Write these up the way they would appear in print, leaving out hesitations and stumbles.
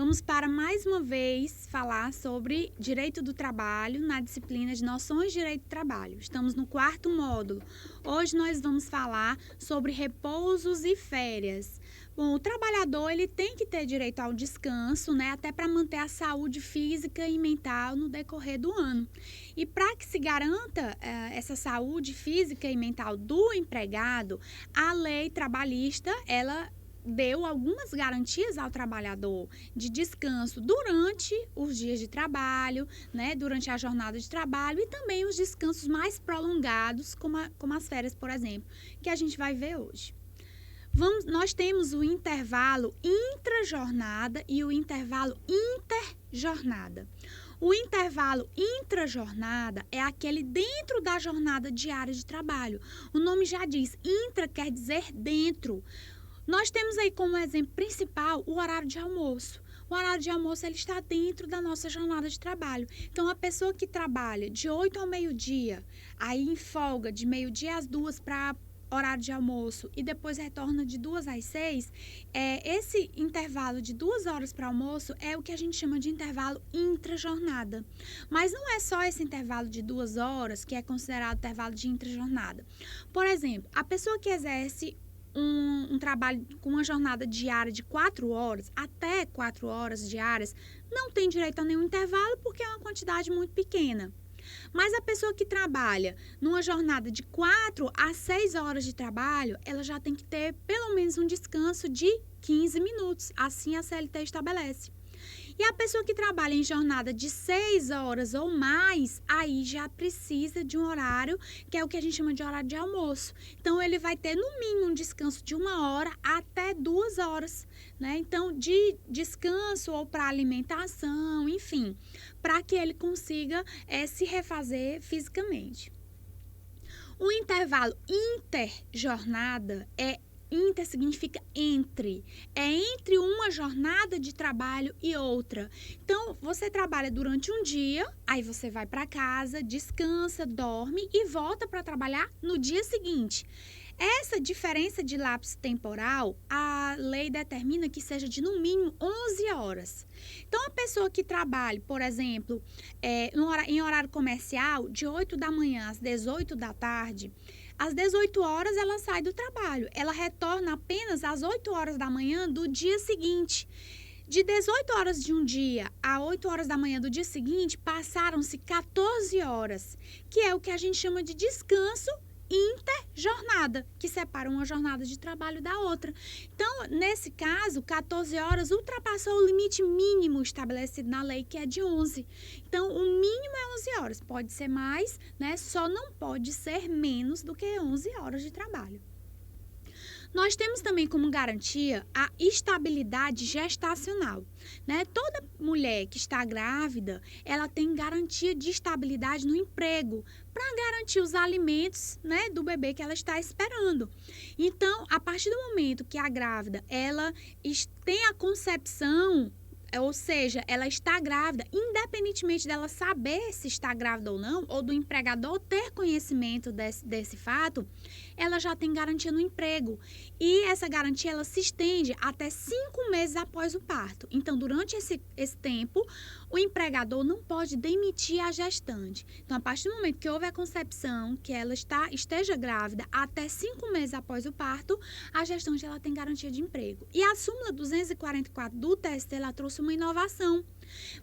Vamos para mais uma vez falar sobre direito do trabalho na disciplina de noções de direito do trabalho. Estamos no 4º módulo. Hoje nós vamos falar sobre repousos e férias. Bom, o trabalhador ele tem que ter direito ao descanso, né, até para manter a saúde física e mental no decorrer do ano. E para que se garanta essa saúde física e mental do empregado, a lei trabalhista, ela deu algumas garantias ao trabalhador de descanso durante os dias de trabalho, né, durante a jornada de trabalho e também os descansos mais prolongados, como as férias, por exemplo, que a gente vai ver hoje. Nós temos o intervalo intrajornada e o intervalo interjornada. O intervalo intrajornada é aquele dentro da jornada diária de trabalho. O nome já diz, intra quer dizer dentro. Nós temos aí como exemplo principal o horário de almoço. O horário de almoço ele está dentro da nossa jornada de trabalho. Então, a pessoa que trabalha de 8 ao meio-dia, aí em folga de meio-dia às 2 para horário de almoço e depois retorna de 2 às 6, esse intervalo de 2 horas para almoço é o que a gente chama de intervalo intrajornada. Mas não é só esse intervalo de 2 horas que é considerado intervalo de intrajornada. Por exemplo, a pessoa que exerce um trabalho com uma jornada diária de 4 horas, até 4 horas diárias, não tem direito a nenhum intervalo porque é uma quantidade muito pequena. Mas a pessoa que trabalha numa jornada de 4 a 6 horas de trabalho, ela já tem que ter pelo menos um descanso de 15 minutos, assim a CLT estabelece. E a pessoa que trabalha em jornada de 6 horas ou mais, aí já precisa de um horário, que é o que a gente chama de horário de almoço. Então, ele vai ter no mínimo um descanso de 1 hora até 2 horas, né? Então, de descanso ou para alimentação, enfim, para que ele consiga se refazer fisicamente. O intervalo interjornada inter significa entre. É entre uma jornada de trabalho e outra. Então, você trabalha durante um dia, aí você vai para casa, descansa, dorme e volta para trabalhar no dia seguinte. Essa diferença de lapso temporal, a lei determina que seja de no mínimo 11 horas. Então, a pessoa que trabalha, por exemplo, em horário comercial, de 8 da manhã às 18 da tarde, às 18 horas ela sai do trabalho. Ela retorna apenas às 8 horas da manhã do dia seguinte. De 18 horas de um dia a 8 horas da manhã do dia seguinte, passaram-se 14 horas, que é o que a gente chama de descanso interjornada, que separa uma jornada de trabalho da outra. Então, nesse caso, 14 horas ultrapassou o limite mínimo estabelecido na lei, que é de 11. Então, o mínimo é 11 horas. Pode ser mais, né? Só não pode ser menos do que 11 horas de trabalho. Nós temos também como garantia a estabilidade gestacional, né? Toda mulher que está grávida, ela tem garantia de estabilidade no emprego para garantir os alimentos, né, do bebê que ela está esperando. Então, a partir do momento que a grávida, ela tem a concepção, ou seja, ela está grávida, independentemente dela saber se está grávida ou não, ou do empregador ter conhecimento desse fato, ela já tem garantia no emprego. E essa garantia, ela se estende até 5 meses após o parto. Então, durante esse tempo, o empregador não pode demitir a gestante. Então, a partir do momento que houve a concepção, que ela esteja grávida, até 5 meses após o parto, a gestante ela tem garantia de emprego. E a súmula 244 do TST, ela trouxe uma inovação.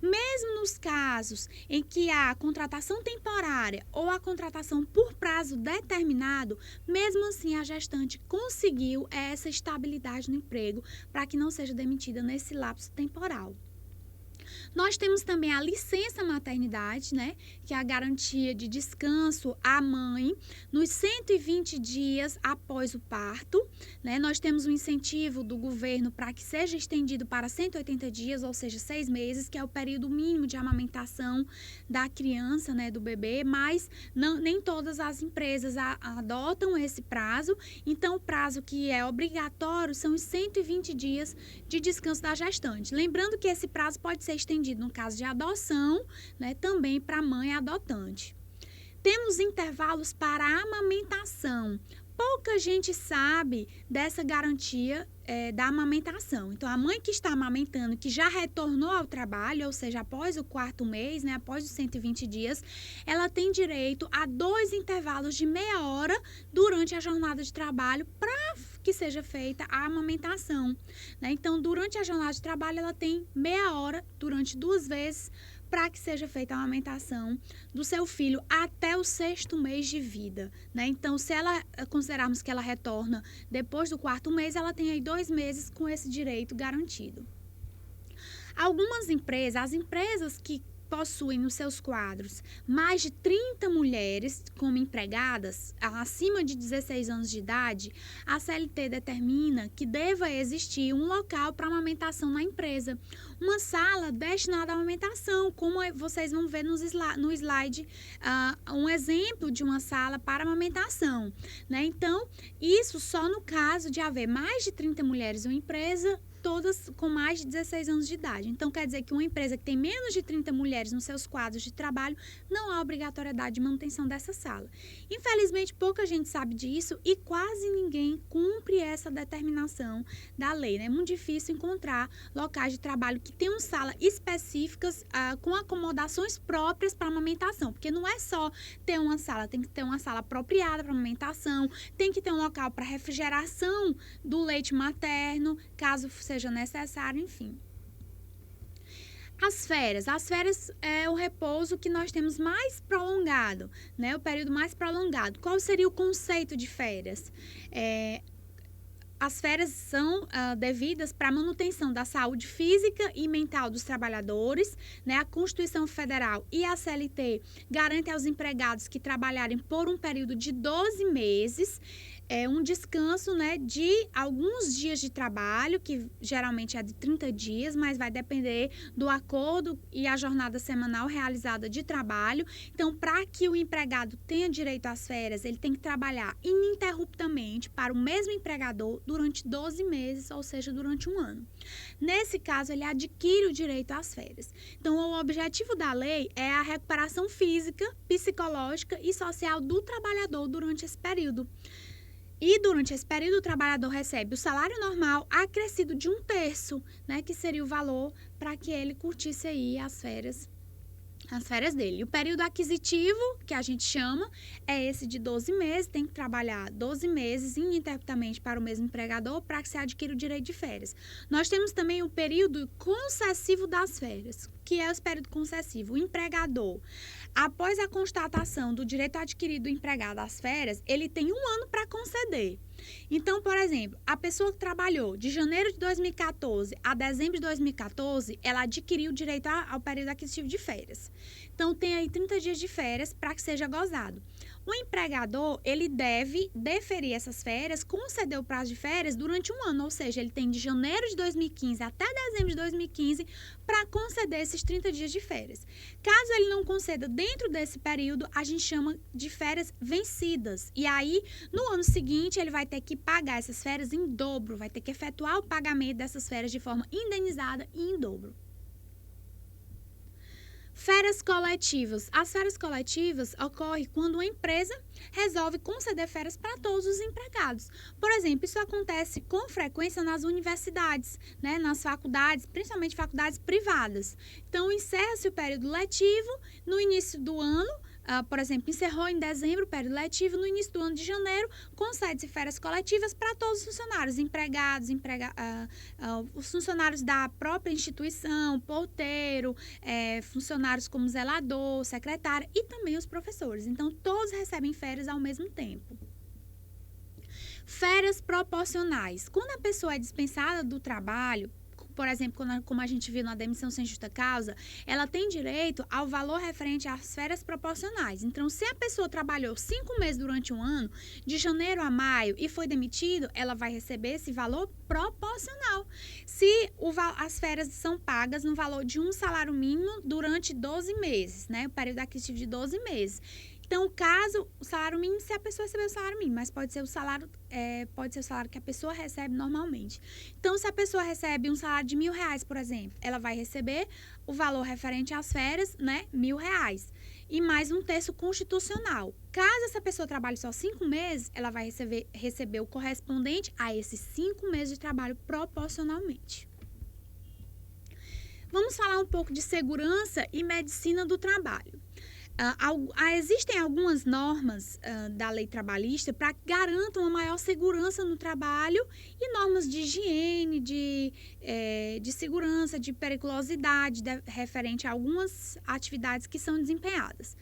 Mesmo nos casos em que há contratação temporária ou a contratação por prazo determinado, mesmo assim a gestante conseguiu essa estabilidade no emprego para que não seja demitida nesse lapso temporal. Nós temos também a licença maternidade, né, que é a garantia de descanso à mãe nos 120 dias após o parto, né? Nós temos um incentivo do governo para que seja estendido para 180 dias, ou seja, 6 meses, que é o período mínimo de amamentação da criança, né, do bebê, mas nem todas as empresas adotam esse prazo, então o prazo que é obrigatório são os 120 dias de descanso da gestante. Lembrando que esse prazo pode ser estendido no caso de adoção, né, também para a mãe adotante. Temos intervalos para a amamentação. pouca gente sabe dessa garantia da amamentação. Então, a mãe que está amamentando, que já retornou ao trabalho, ou seja, após o 4º mês, né, após os 120 dias, ela tem direito a 2 intervalos de meia hora durante a jornada de trabalho para que seja feita a amamentação, né? Então, durante a jornada de trabalho, ela tem meia hora durante 2 vezes para que seja feita a amamentação do seu filho até o 6º mês de vida, né? Então, se ela considerarmos que ela retorna depois do 4º mês, ela tem aí 2 meses com esse direito garantido. Algumas empresas, as empresas que possuem nos seus quadros mais de 30 mulheres como empregadas, acima de 16 anos de idade, a CLT determina que deva existir um local para amamentação na empresa. Uma sala destinada à amamentação, como vocês vão ver no slide, um exemplo de uma sala para amamentação, né? Então, isso só no caso de haver mais de 30 mulheres em uma empresa, todas com mais de 16 anos de idade. Então, quer dizer que uma empresa que tem menos de 30 mulheres nos seus quadros de trabalho, não há obrigatoriedade de manutenção dessa sala. Infelizmente, pouca gente sabe disso e quase ninguém cumpre essa determinação da lei, né? É muito difícil encontrar locais de trabalho que tenham salas específicas com acomodações próprias para amamentação, porque não é só ter uma sala, tem que ter uma sala apropriada para amamentação, tem que ter um local para refrigeração do leite materno, caso seja necessário, enfim. As férias é o repouso que nós temos mais prolongado, né? O período mais prolongado. Qual seria o conceito de férias? As férias são devidas para a manutenção da saúde física e mental dos trabalhadores, né? A Constituição Federal e a CLT garantem aos empregados que trabalharem por um período de 12 meses, um descanso, né, de alguns dias de trabalho, que geralmente é de 30 dias, mas vai depender do acordo e a jornada semanal realizada de trabalho. Então, para que o empregado tenha direito às férias, ele tem que trabalhar ininterruptamente para o mesmo empregador durante 12 meses, ou seja, durante um ano. Nesse caso, ele adquire o direito às férias. Então, o objetivo da lei é a recuperação física, psicológica e social do trabalhador durante esse período. E durante esse período, o trabalhador recebe o salário normal acrescido de 1/3, né, que seria o valor para que ele curtisse aí as férias dele. O período aquisitivo, que a gente chama, é esse de 12 meses, tem que trabalhar 12 meses ininterruptamente para o mesmo empregador para que se adquira o direito de férias. Nós temos também o período concessivo das férias, que é o período concessivo. O empregador, após a constatação do direito adquirido do empregado às férias, ele tem 1 ano para conceder. Então, por exemplo, a pessoa que trabalhou de janeiro de 2014 a dezembro de 2014, ela adquiriu o direito ao período aquisitivo de férias. Então, tem aí 30 dias de férias para que seja gozado. O empregador, ele deve deferir essas férias, conceder o prazo de férias durante 1 ano, ou seja, ele tem de janeiro de 2015 até dezembro de 2015 para conceder esses 30 dias de férias. Caso ele não conceda dentro desse período, a gente chama de férias vencidas. E aí, no ano seguinte, ele vai ter que pagar essas férias em dobro, vai ter que efetuar o pagamento dessas férias de forma indenizada e em dobro. Férias coletivas. As férias coletivas ocorrem quando uma empresa resolve conceder férias para todos os empregados. Por exemplo, isso acontece com frequência nas universidades, né, nas faculdades, principalmente faculdades privadas. Então, encerra-se o período letivo no início do ano. Por exemplo, encerrou em dezembro o período letivo, no início do ano de janeiro, concede-se férias coletivas para todos os funcionários, empregados, os funcionários da própria instituição, porteiro, funcionários como zelador, secretária e também os professores. Então, todos recebem férias ao mesmo tempo. Férias proporcionais. Quando a pessoa é dispensada do trabalho, por exemplo, como a gente viu na demissão sem justa causa, ela tem direito ao valor referente às férias proporcionais. Então, se a pessoa trabalhou 5 meses durante um ano, de janeiro a maio, e foi demitido, ela vai receber esse valor proporcional. Se as férias são pagas no valor de um salário mínimo durante 12 meses, né? O período aquisitivo de 12 meses. Então, caso o salário mínimo, se a pessoa receber o salário mínimo, mas pode ser o salário que a pessoa recebe normalmente. Então, se a pessoa recebe um salário de R$1.000, por exemplo, ela vai receber o valor referente às férias, né, R$1.000. E mais um terço constitucional. Caso essa pessoa trabalhe só 5 meses, ela vai receber o correspondente a esses 5 meses de trabalho proporcionalmente. Vamos falar um pouco de segurança e medicina do trabalho. Existem algumas normas da lei trabalhista para que garantam uma maior segurança no trabalho e normas de higiene, de segurança, de periculosidade, referente a algumas atividades que são desempenhadas.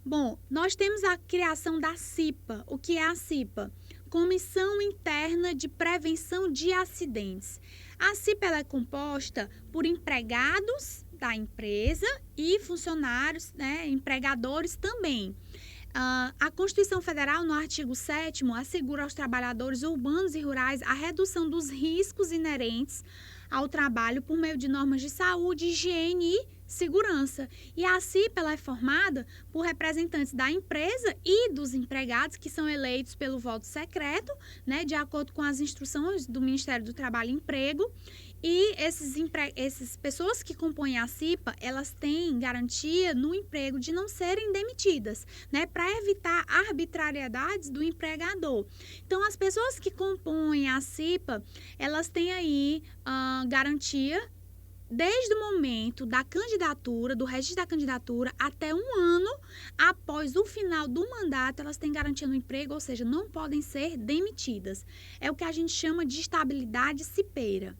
Bom, nós temos a criação da CIPA. O que é a CIPA? Comissão Interna de Prevenção de Acidentes. A CIPA ela é composta por empregados da empresa e funcionários, né, empregadores também. A Constituição Federal, no artigo 7º, assegura aos trabalhadores urbanos e rurais a redução dos riscos inerentes ao trabalho por meio de normas de saúde, higiene e segurança. E a CIPA ela é formada por representantes da empresa e dos empregados que são eleitos pelo voto secreto, né, de acordo com as instruções do Ministério do Trabalho e Emprego. E essas pessoas que compõem a CIPA, elas têm garantia no emprego de não serem demitidas, né, para evitar arbitrariedades do empregador. Então, as pessoas que compõem a CIPA, elas têm aí garantia desde o momento da candidatura, do registro da candidatura, até 1 ano após o final do mandato, elas têm garantia no emprego, ou seja, não podem ser demitidas. É o que a gente chama de estabilidade cipeira.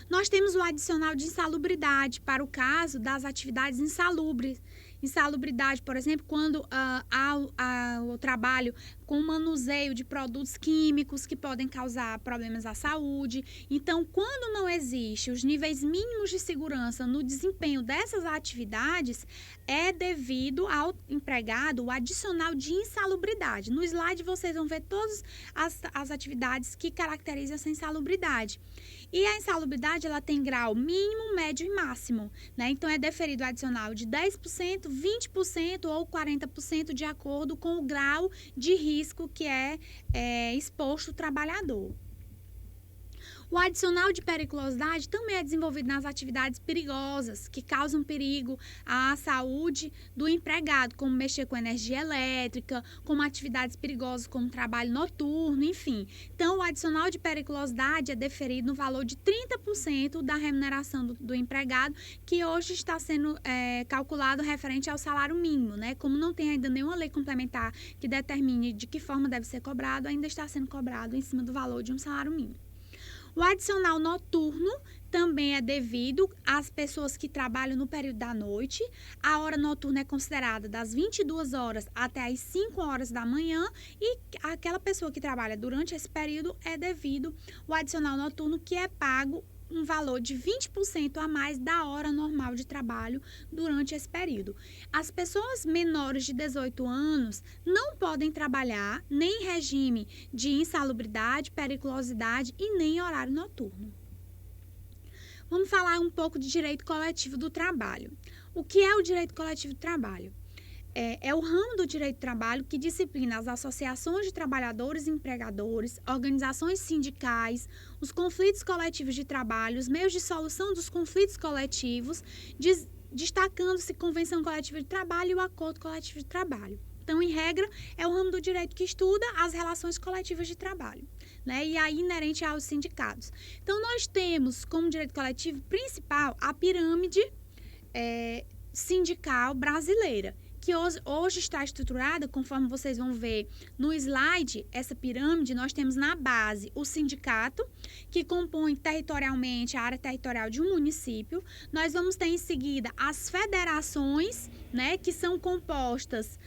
Nós temos o adicional de insalubridade para o caso das atividades insalubres. Insalubridade, por exemplo, quando há o trabalho com manuseio de produtos químicos que podem causar problemas à saúde. Então, quando não existe os níveis mínimos de segurança no desempenho dessas atividades, é devido ao empregado o adicional de insalubridade. No slide vocês vão ver todas as atividades que caracterizam essa insalubridade. E a insalubridade, ela tem grau mínimo, médio e máximo, né? Então, é deferido adicional de 10%, 20% ou 40% de acordo com o grau de risco que é exposto o trabalhador. O adicional de periculosidade também é desenvolvido nas atividades perigosas, que causam perigo à saúde do empregado, como mexer com energia elétrica, como atividades perigosas como trabalho noturno, enfim. Então, o adicional de periculosidade é deferido no valor de 30% da remuneração do empregado, que hoje está sendo calculado referente ao salário mínimo, né? Como não tem ainda nenhuma lei complementar que determine de que forma deve ser cobrado, ainda está sendo cobrado em cima do valor de um salário mínimo. O adicional noturno também é devido às pessoas que trabalham no período da noite. A hora noturna é considerada das 22 horas até as 5 horas da manhã e aquela pessoa que trabalha durante esse período é devido o adicional noturno, que é pago um valor de 20% a mais da hora normal de trabalho durante esse período. As pessoas menores de 18 anos não podem trabalhar nem em regime de insalubridade, periculosidade e nem horário noturno. Vamos falar um pouco de direito coletivo do trabalho. O que é o direito coletivo do trabalho? É o ramo do direito do trabalho que disciplina as associações de trabalhadores e empregadores, organizações sindicais, os conflitos coletivos de trabalho, os meios de solução dos conflitos coletivos, destacando-se convenção coletiva de trabalho e o acordo coletivo de trabalho. Então, em regra, é o ramo do direito que estuda as relações coletivas de trabalho, né? E aí inerente aos sindicatos. Então, nós temos como direito coletivo principal a pirâmide sindical brasileira, que hoje está estruturada, conforme vocês vão ver no slide, essa pirâmide, nós temos na base o sindicato, que compõe territorialmente a área territorial de um município. Nós vamos ter em seguida as federações, né, que são compostas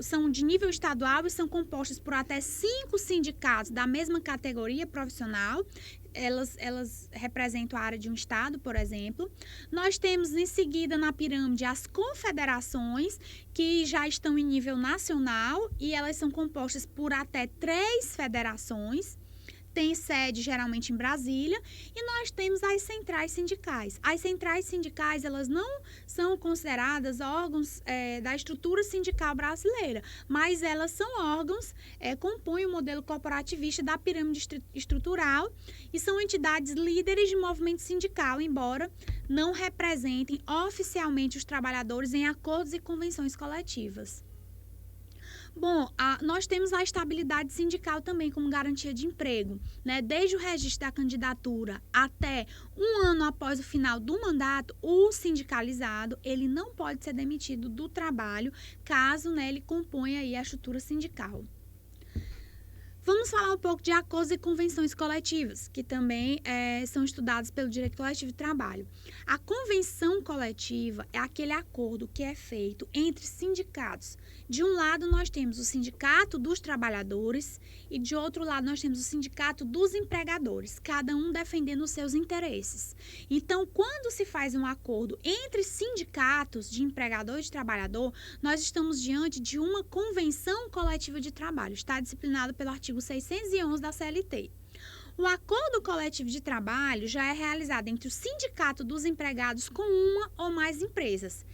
são de nível estadual e são compostas por até 5 sindicatos da mesma categoria profissional. Elas representam a área de um estado, por exemplo. Nós temos em seguida na pirâmide as confederações, que já estão em nível nacional e elas são compostas por até 3 federações. tem sede geralmente em Brasília, e nós temos as centrais sindicais. As centrais sindicais, elas não são consideradas órgãos da estrutura sindical brasileira, mas elas são órgãos, compõem o modelo corporativista da pirâmide estrutural e são entidades líderes de movimento sindical, embora não representem oficialmente os trabalhadores em acordos e convenções coletivas. Bom, nós temos a estabilidade sindical também como garantia de emprego, né? Desde o registro da candidatura até um ano após o final do mandato, o sindicalizado, ele não pode ser demitido do trabalho caso, né, ele componha aí a estrutura sindical. Vamos falar um pouco de acordos e convenções coletivas, que também são estudados pelo direito coletivo de trabalho. A convenção coletiva é aquele acordo que é feito entre sindicatos. De um lado, nós temos o sindicato dos trabalhadores e, de outro lado, nós temos o sindicato dos empregadores, cada um defendendo os seus interesses. Então, quando se faz um acordo entre sindicatos de empregador e de trabalhador, nós estamos diante de uma convenção coletiva de trabalho. Está disciplinado pelo artigo 611 da CLT. O acordo coletivo de trabalho já é realizado entre o sindicato dos empregados com uma ou mais empresas.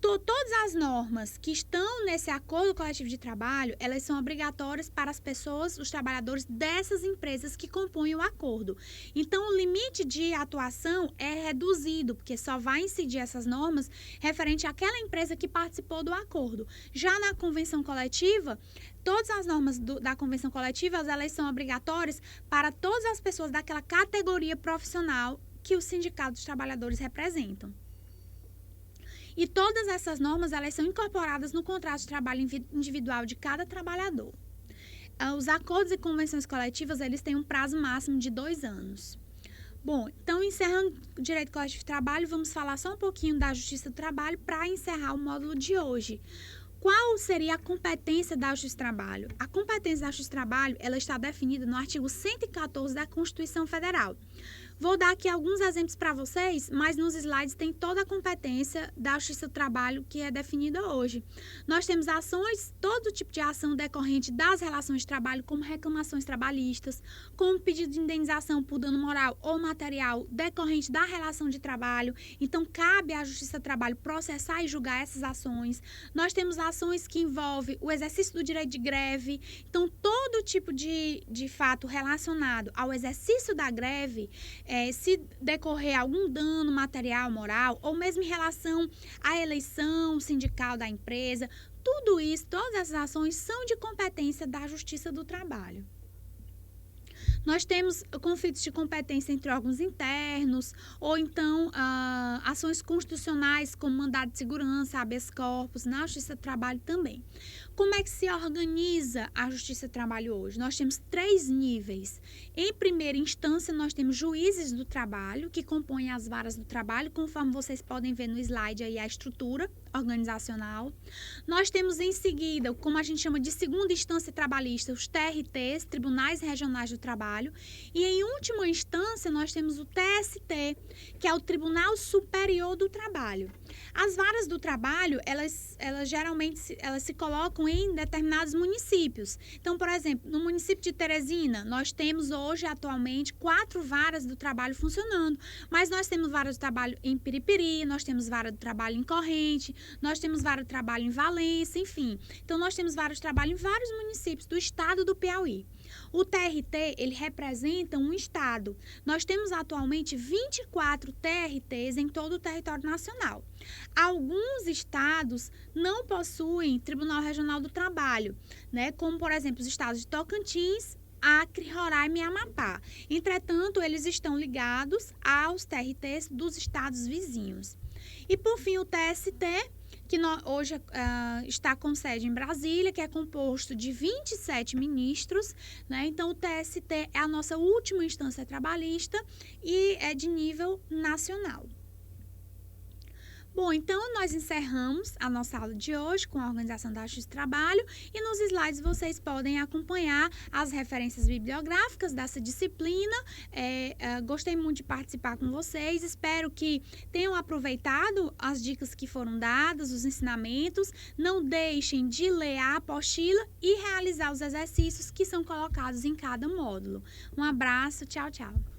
Todas as normas que estão nesse acordo coletivo de trabalho, elas são obrigatórias para as pessoas, os trabalhadores dessas empresas que compõem o acordo. Então, o limite de atuação é reduzido, porque só vai incidir essas normas referente àquela empresa que participou do acordo. Já na convenção coletiva, todas as normas da convenção coletiva, elas são obrigatórias para todas as pessoas daquela categoria profissional que os sindicatos dos trabalhadores representam. E todas essas normas, elas são incorporadas no contrato de trabalho individual de cada trabalhador. Os acordos e convenções coletivas, eles têm um prazo máximo de 2 anos. Bom, então, encerrando o direito coletivo de trabalho, vamos falar só um pouquinho da justiça do trabalho para encerrar o módulo de hoje. Qual seria a competência da Justiça do Trabalho? A competência da Justiça do Trabalho, ela está definida no artigo 114 da Constituição Federal. Vou dar aqui alguns exemplos para vocês, mas nos slides tem toda a competência da Justiça do Trabalho que é definida hoje. Nós temos ações, todo tipo de ação decorrente das relações de trabalho, como reclamações trabalhistas, como pedido de indenização por dano moral ou material decorrente da relação de trabalho. Então, cabe à Justiça do Trabalho processar e julgar essas ações. Nós temos ações que envolvem o exercício do direito de greve. Então, todo tipo de fato relacionado ao exercício da greve, se decorrer algum dano material, moral, ou mesmo em relação à eleição sindical da empresa, tudo isso, todas essas ações são de competência da Justiça do Trabalho. Nós temos conflitos de competência entre órgãos internos, ou então ações constitucionais como mandado de segurança, habeas corpus, na Justiça do Trabalho também. Como é que se organiza a Justiça do Trabalho hoje? Nós temos 3 níveis. Em primeira instância, nós temos juízes do trabalho, que compõem as varas do trabalho, conforme vocês podem ver no slide aí a estrutura organizacional. Nós temos em seguida, como a gente chama de segunda instância trabalhista, os TRTs, Tribunais Regionais do Trabalho. E em última instância, nós temos o TST, que é o Tribunal Superior do Trabalho. As varas do trabalho, elas geralmente se colocam em determinados municípios. Então, por exemplo, no município de Teresina, nós temos hoje, atualmente, 4 varas do trabalho funcionando. Mas nós temos vara do trabalho em Piripiri, nós temos vara do trabalho em Corrente, nós temos vara do trabalho em Valença, enfim. Então, nós temos vara de trabalho em vários municípios do estado do Piauí. O TRT, ele representa um estado. Nós temos atualmente 24 TRTs em todo o território nacional. Alguns estados não possuem Tribunal Regional do Trabalho, né? Como, por exemplo, os estados de Tocantins, Acre, Roraima e Amapá. Entretanto, eles estão ligados aos TRTs dos estados vizinhos. E, por fim, o TST, que hoje está com sede em Brasília, que é composto de 27 ministros, né? Então, o TST é a nossa última instância trabalhista e é de nível nacional. Bom, então nós encerramos a nossa aula de hoje com a organização da justiça do trabalho e nos slides vocês podem acompanhar as referências bibliográficas dessa disciplina. Gostei muito de participar com vocês, espero que tenham aproveitado as dicas que foram dadas, os ensinamentos. Não deixem de ler a apostila e realizar os exercícios que são colocados em cada módulo. Um abraço, tchau, tchau.